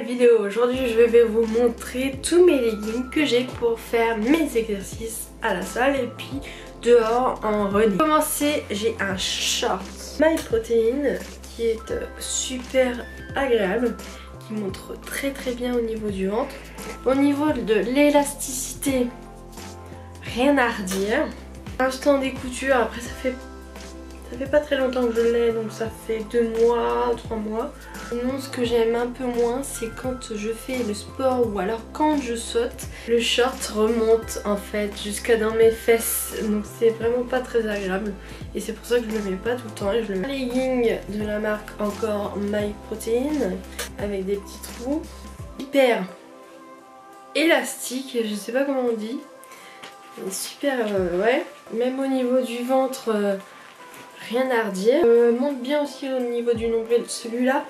nouvelle vidéo. Aujourd'hui je vais vous montrer tous mes leggings que j'ai pour faire mes exercices à la salle et puis dehors en running. Pour commencer, j'ai un short MyProtein qui est super agréable, qui montre très bien au niveau du ventre. Au niveau de l'élasticité, rien à redire. Pour l'instant des coutures, après ça fait pas très longtemps que je l'ai, donc ça fait 2 mois, 3 mois. Sinon ce que j'aime un peu moins, c'est quand je fais le sport ou alors quand je saute, le short remonte en fait jusqu'à dans mes fesses, donc c'est vraiment pas très agréable. Et c'est pour ça que je le mets pas tout le temps. Et je le mets. Legging de la marque encore MyProtein avec des petits trous, hyper élastique, je sais pas comment on dit, super ouais. Même au niveau du ventre. Rien à redire. Monte bien aussi au niveau du nombril. Celui-là,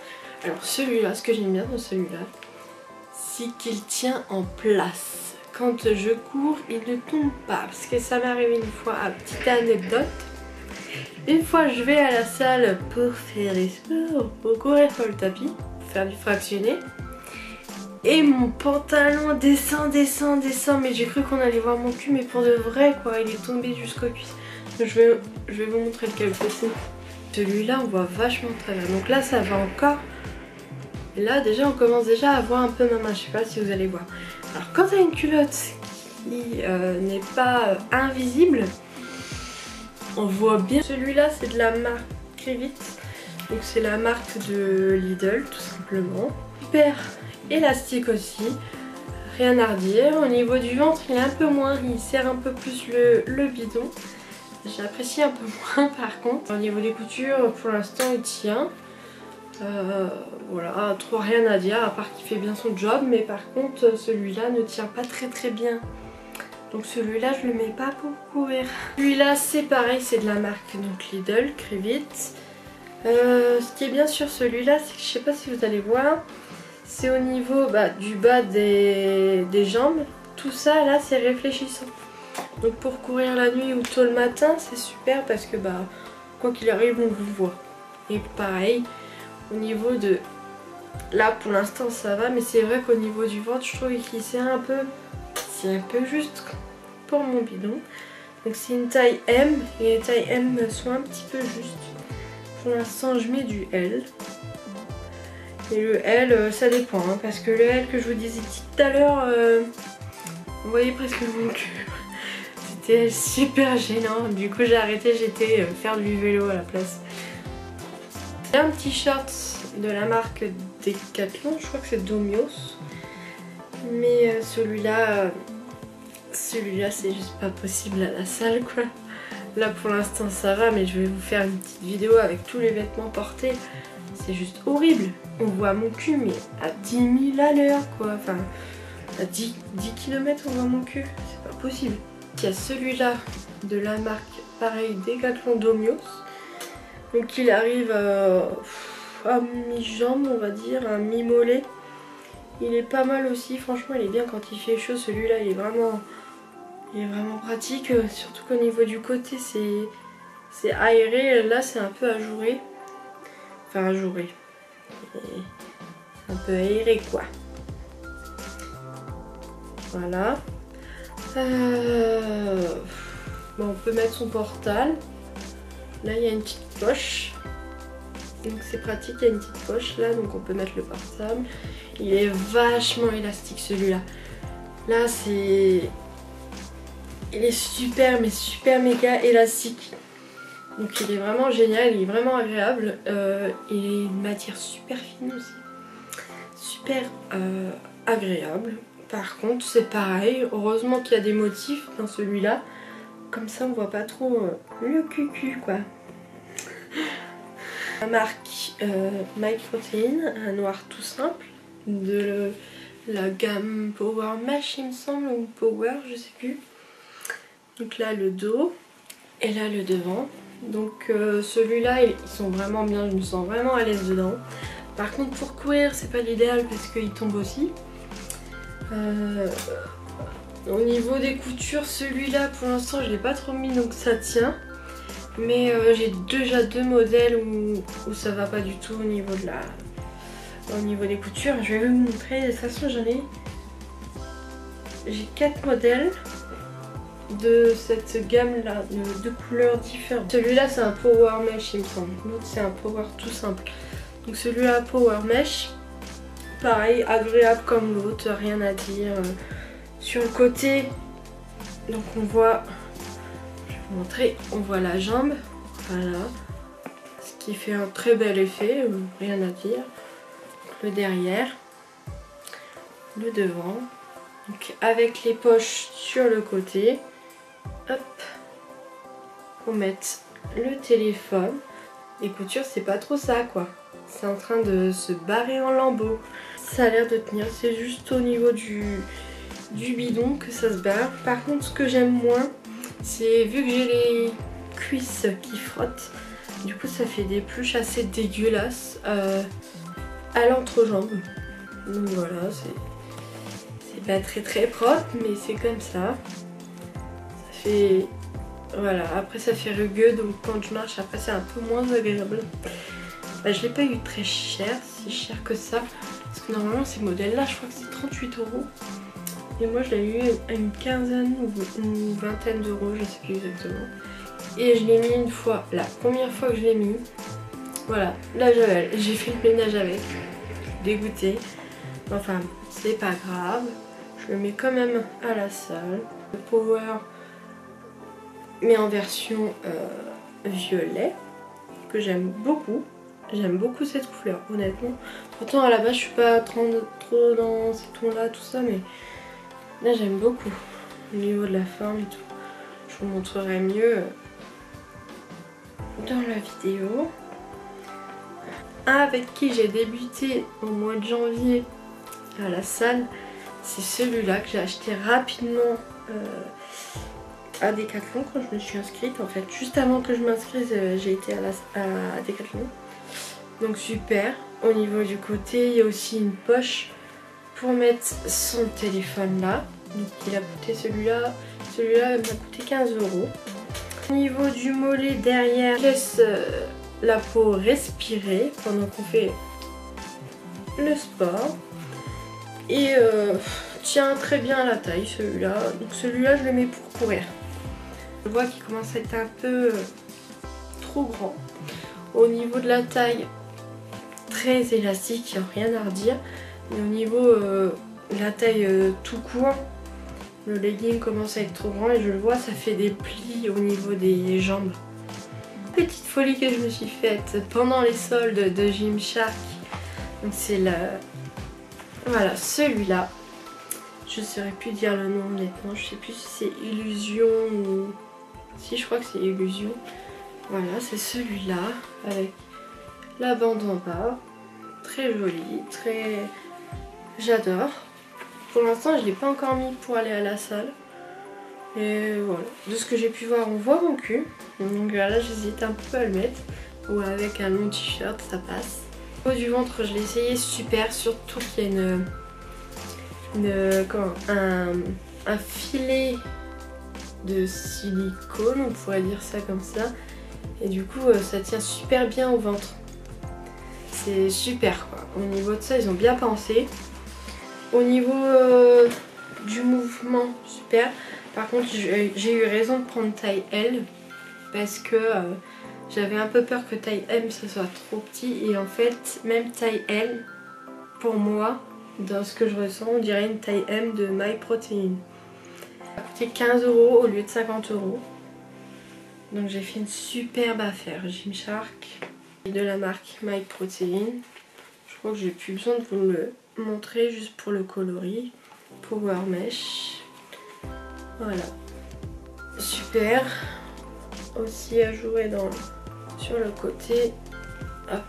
alors celui-là, ce que j'aime bien dans celui-là, c'est qu'il tient en place. Quand je cours, il ne tombe pas. Parce que ça m'est arrivé une fois, petite anecdote. Une fois, je vais à la salle pour faire des sports, pour courir sur le tapis, pour faire du fractionné. Et mon pantalon descend, mais j'ai cru qu'on allait voir mon cul, mais pour de vrai quoi, il est tombé jusqu'aux cuisses. Je vais vous montrer lequel c'est. Celui-là on voit vachement travers, donc là ça va encore. Et là déjà on commence déjà à voir un peu ma main, je sais pas si vous allez voir. Alors quand t'as une culotte qui n'est pas invisible, on voit bien. Celui-là c'est de la marque Crevit, donc c'est la marque de Lidl tout simplement. Super élastique aussi, rien à redire. Au niveau du ventre il est un peu moins, il serre un peu plus le bidon. J'apprécie un peu moins par contre. Au niveau des coutures, pour l'instant il tient. Voilà, trop rien à dire à part qu'il fait bien son job. Mais par contre celui-là ne tient pas très bien. Donc celui-là je le mets pas pour courir. Celui-là c'est pareil, c'est de la marque donc Lidl, Crevit. Ce qui est bien sur celui-là, c'est que je sais pas si vous allez voir, c'est au niveau du bas des jambes. Tout ça là c'est réfléchissant. Donc pour courir la nuit ou tôt le matin, c'est super parce que quoi qu'il arrive on vous voit. Et pareil au niveau de... Là pour l'instant ça va, mais c'est vrai qu'au niveau du ventre je trouve qu'il sert un peu... C'est un peu juste pour mon bidon. Donc c'est une taille M et les tailles M sont un petit peu justes. Pour l'instant je mets du L. Et le L ça dépend hein, parce que le L que je vous disais tout à l'heure, vous voyez presque mon cul. C'était super gênant, du coup j'ai arrêté, j'étais faire du vélo à la place. J'ai un petit short de la marque Decathlon, je crois que c'est Domios. Mais celui-là c'est juste pas possible à la salle quoi. Là pour l'instant ça va, mais je vais vous faire une petite vidéo avec tous les vêtements portés. C'est juste horrible. On voit mon cul mais à 10 000 à l'heure quoi. Enfin à 10 km on voit mon cul, c'est pas possible. Il y a celui-là de la marque pareil Decathlon Domios. Donc il arrive à mi-jambe on va dire, à mi-mollet. Il est pas mal aussi, franchement il est bien quand il fait chaud. Celui-là il est vraiment pratique, surtout qu'au niveau du côté c'est aéré. Là c'est un peu ajouré. Enfin ajouré. C'est un peu aéré quoi. Voilà. Bon, on peut mettre son portable. Là il y a une petite poche. Donc c'est pratique, il y a une petite poche là, donc on peut mettre le portable. Il est vachement élastique celui-là. Là c'est... Il est super mais super méga élastique. Donc il est vraiment génial, il est vraiment agréable. Il est une matière super fine aussi. Super agréable. Par contre c'est pareil, heureusement qu'il y a des motifs dans celui-là. Comme ça on voit pas trop le cucu quoi. La marque MyProtein, un noir tout simple. De la gamme Power Mesh il me semble, ou Power, je sais plus. Donc là le dos et là le devant. Donc celui-là ils sont vraiment bien, je me sens vraiment à l'aise dedans. Par contre pour courir c'est pas l'idéal parce qu'il tombe aussi. Au niveau des coutures, celui-là pour l'instant je l'ai pas trop mis donc ça tient. Mais j'ai déjà 2 modèles où ça va pas du tout au niveau de au niveau des coutures. Je vais vous montrer. De toute façon, j'ai 4 modèles de cette gamme là, de couleurs différentes. Celui-là c'est un power mesh il me semble, l'autre c'est un power tout simple. Donc celui-là power mesh, pareil, agréable comme l'autre, rien à dire. Sur le côté, donc on voit, je vais vous montrer, on voit la jambe, voilà, ce qui fait un très bel effet, rien à dire. Le derrière, le devant, donc avec les poches sur le côté. Hop, pour mettre le téléphone. Les coutures c'est pas trop ça quoi. C'est en train de se barrer en lambeaux. Ça a l'air de tenir, c'est juste au niveau du bidon que ça se barre. Par contre ce que j'aime moins, c'est vu que j'ai les cuisses qui frottent, du coup ça fait des pluches assez dégueulasses à l'entrejambe. Donc voilà, c'est pas très propre mais c'est comme ça. Et voilà, après ça fait rugueux donc quand je marche après c'est un peu moins agréable. Bah, je l'ai pas eu très cher, si cher que ça, parce que normalement ces modèles là je crois que c'est 38 € et moi je l'ai eu à une quinzaine ou une vingtaine d'euros, je sais plus exactement. Et je l'ai mis une fois, la première fois que je l'ai mis, voilà, la javel, j'ai fait le ménage avec, dégoûtée. Enfin c'est pas grave, je le mets quand même à la salle. Le power mais en version violet, que j'aime beaucoup. J'aime beaucoup cette couleur, honnêtement. Pourtant à la base je suis pas trop dans ces tons là, tout ça, mais là j'aime beaucoup. Au niveau de la forme et tout. Je vous montrerai mieux dans la vidéo. Un avec qui j'ai débuté au mois de janvier à la salle, c'est celui-là que j'ai acheté rapidement à Decathlon quand je me suis inscrite. En fait juste avant que je m'inscrive j'ai été à Decathlon, donc super. Au niveau du côté il y a aussi une poche pour mettre son téléphone là, donc il a coûté celui-là m'a coûté 15 €. Au niveau du mollet derrière, je laisse la peau respirer pendant qu'on fait le sport et tient très bien à la taille celui-là. Donc celui-là je le mets pour courir. Je vois qu'il commence à être un peu trop grand. Au niveau de la taille, très élastique, il n'y a rien à redire. Et au niveau de la taille tout court, le legging commence à être trop grand et je le vois, ça fait des plis au niveau des jambes. Petite folie que je me suis faite pendant les soldes de Gymshark. Donc c'est voilà, celui-là. Je ne saurais plus dire le nom honnêtement, je sais plus si c'est Illusion ou... Si, je crois que c'est Illusion. Voilà, c'est celui-là avec la bande en bas. Très joli, très... J'adore. Pour l'instant, je ne l'ai pas encore mis pour aller à la salle. Et voilà, de ce que j'ai pu voir, on voit mon cul. Donc là, j'hésite un peu à le mettre. Ou avec un long t-shirt, ça passe. Au niveau du ventre, je l'ai essayé super, surtout qu'il y a un filet de silicone, on pourrait dire ça comme ça. Et du coup, ça tient super bien au ventre. C'est super quoi. Au niveau de ça, ils ont bien pensé. Au niveau du mouvement, super. Par contre, j'ai eu raison de prendre taille L parce que j'avais un peu peur que taille M ce soit trop petit. Et en fait, même taille L, pour moi, dans ce que je ressens, on dirait une taille M de MyProtein. Ça a coûté 15 € au lieu de 50 €. Donc j'ai fait une superbe affaire. Gymshark de la marque MyProtein. Je crois que j'ai plus besoin de vous le montrer juste pour le coloris. Power Mesh. Voilà. Super. Aussi à jouer sur le côté. Hop.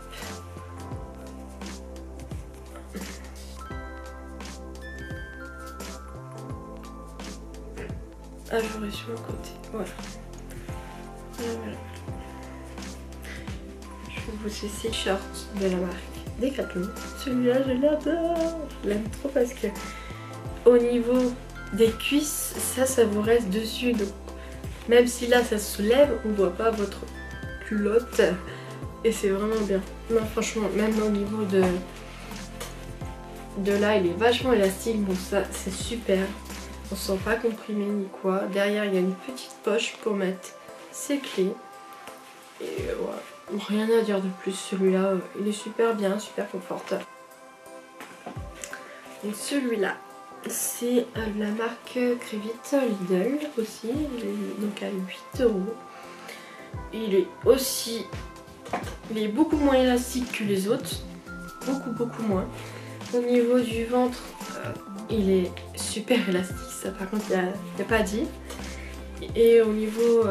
À jouer sur le côté. Voilà. Voilà. Je vous laisse ces shorts de la marque Decathlon. Celui-là, je l'adore. Je l'aime trop parce que au niveau des cuisses, ça vous reste dessus. Donc même si là, ça se soulève, on ne voit pas votre culotte. Et c'est vraiment bien. Non, franchement, même au niveau de là il est vachement élastique, donc ça c'est super. On se sent pas comprimé ni quoi. Derrière il y a une petite poche pour mettre ses clés. Et voilà, rien à dire de plus, celui-là il est super bien, super confortable. Donc celui-là c'est la marque Crevit Lidl aussi, il est donc à 8 €. Il est beaucoup moins élastique que les autres, beaucoup moins. Au niveau du ventre, il est super élastique, ça par contre il n'y a pas à dire. Et au niveau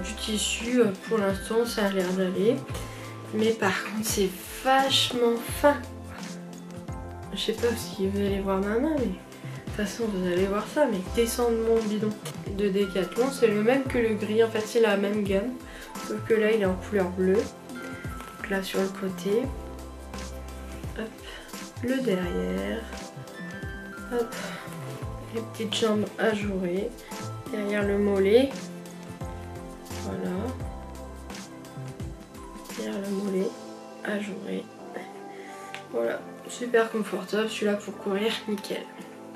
du tissu, pour l'instant ça a l'air d'aller. Mais par contre c'est vachement fin. Je sais pas si vous allez voir ma main, mais de toute façon vous allez voir ça. Mais descendre mon bidon de Decathlon, c'est le même que le gris, en fait c'est la même gamme. Sauf que là il est en couleur bleue. Donc là sur le côté. Hop, le derrière. Hop, les petites jambes ajourées. Derrière le mollet. Voilà. Derrière le mollet. Ajouré. Voilà. Super confortable. Celui-là pour courir, nickel.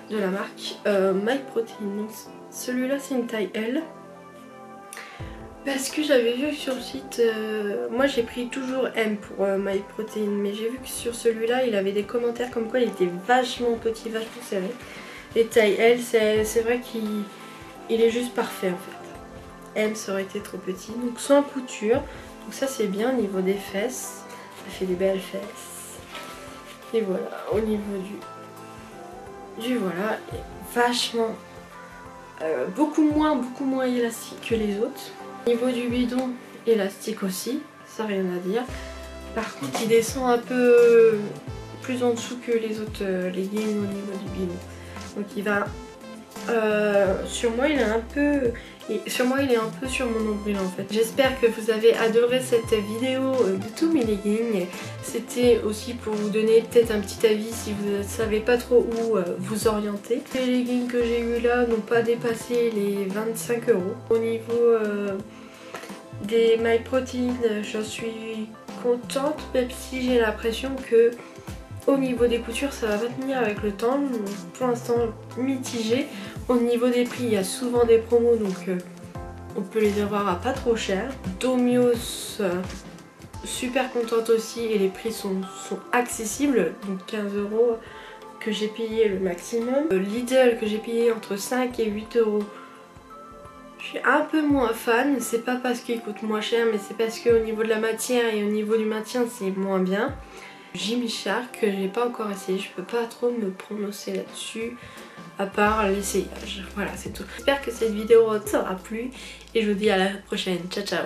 De la marque MyProtein. Celui-là c'est une taille L. Parce que j'avais vu sur le site, moi j'ai pris toujours M pour MyProtein, mais j'ai vu que sur celui-là il avait des commentaires comme quoi il était vachement petit, vachement serré. Et taille L, c'est vrai qu'il est juste parfait en fait. M ça aurait été trop petit, donc sans couture, donc ça c'est bien au niveau des fesses, ça fait des belles fesses. Et voilà, au niveau du voilà, vachement, beaucoup moins élastique que les autres. Au niveau du bidon, élastique aussi, ça rien à dire. Par contre il descend un peu plus en dessous que les autres leggings au niveau du bidon. Donc il va sur moi il est un peu sur mon nombril en fait. J'espère que vous avez adoré cette vidéo de tous mes leggings. C'était aussi pour vous donner peut-être un petit avis si vous ne savez pas trop où vous orienter. Les leggings que j'ai eu là n'ont pas dépassé les 25 €. Au niveau des MyProtein, j'en suis contente, même si j'ai l'impression que au niveau des coutures ça va pas tenir avec le temps. Pour l'instant mitigé. Au niveau des prix il y a souvent des promos, donc on peut les avoir à pas trop cher. Domios, super contente aussi, et les prix sont accessibles, donc 15 € que j'ai payé le maximum. Lidl que j'ai payé entre 5 et 8 €. Je suis un peu moins fan, c'est pas parce qu'il coûte moins cher, mais c'est parce qu'au niveau de la matière et au niveau du maintien c'est moins bien. Gymshark que j'ai pas encore essayé, je peux pas trop me prononcer là-dessus à part l'essayage. Voilà, c'est tout. J'espère que cette vidéo t'aura plu et je vous dis à la prochaine. Ciao ciao.